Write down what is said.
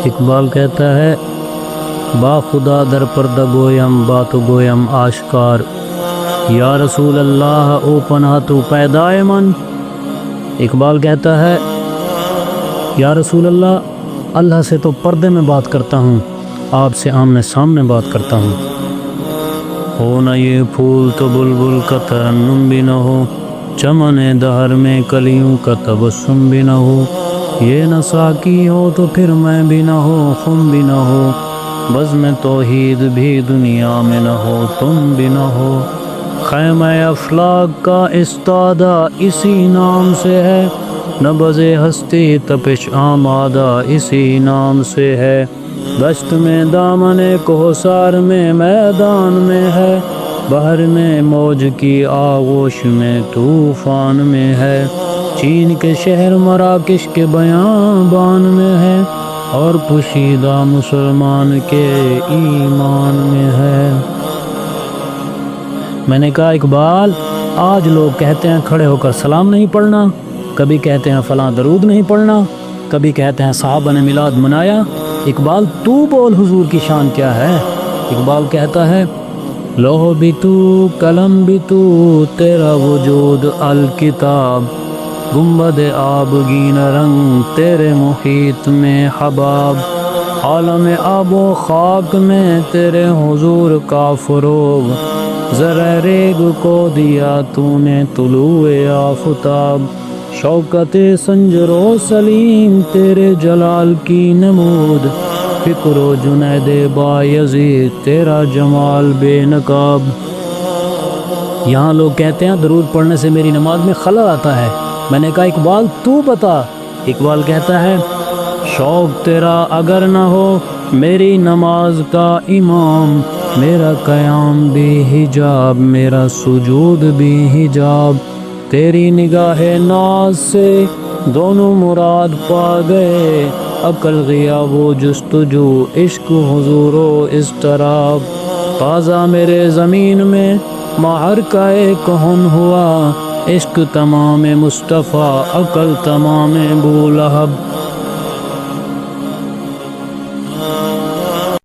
اقبال کہتا ہے با خدا در پردہ گویم بات و گویم آشکار، یا رسول اللہ او پناہ تو پیدائے من۔ اقبال کہتا ہے یا رسول اللہ، اللہ سے تو پردے میں بات کرتا ہوں، آپ سے آمنے سامنے بات کرتا ہوں۔ ہو نہ یہ پھول تو بلبل کا ترنم بھی نہ ہو، چمن دہر میں کلیوں کا تبسم بھی نہ ہو، یہ نہ ساقی ہو تو پھر میں بھی نہ ہو، خم بھی نہ ہو، بزم توحید بھی دنیا میں نہ ہو، تم بھی نہ ہو۔ خیمہ افلاک کا استادہ اسی نام سے ہے، نبض ہستی تپش آمادہ اسی نام سے ہے، دشت میں دامن کوثر میں میدان میں ہے، بحر میں موج کی آغوش میں طوفان میں ہے، چین کے شہر مراکش کے بیابان میں ہے، اور پوشیدہ مسلمان کے ایمان میں ہے۔ میں نے کہا اقبال، آج لوگ کہتے ہیں کھڑے ہو کر سلام نہیں پڑھنا، کبھی کہتے ہیں فلاں درود نہیں پڑھنا، کبھی کہتے ہیں صحابہ نے میلاد منایا۔ اقبال تو بول حضور کی شان کیا ہے؟ اقبال کہتا ہے لوح بھی تو قلم بھی تو تیرا وجود الکتاب، گنبد آبگین رنگ تیرے محیط میں حباب، عالم آب و خاک میں تیرے حضور کا فروغ، زرع ریگ کو دیا تو نے طلوع آفتاب، شوکت سنجر و سلیم تیرے جلال کی نمود، فکر و جنید بایزید تیرا جمال بے نقاب۔ یہاں لوگ کہتے ہیں درود پڑھنے سے میری نماز میں خلل آتا ہے۔ میں نے کہا اقبال تو بتا۔ اقبال کہتا ہے شوق تیرا اگر نہ ہو میری نماز کا امام، میرا قیام بھی حجاب میرا سجود بھی حجاب، تیری نگاہ ناز سے دونوں مراد پا گئے، عقل غیاب و جستجو عشق حضور و اضطراب، تازہ میرے زمین میں مہر کا کہن ہوا، عشق تمام مصطفیٰ عقل تمام بولہب،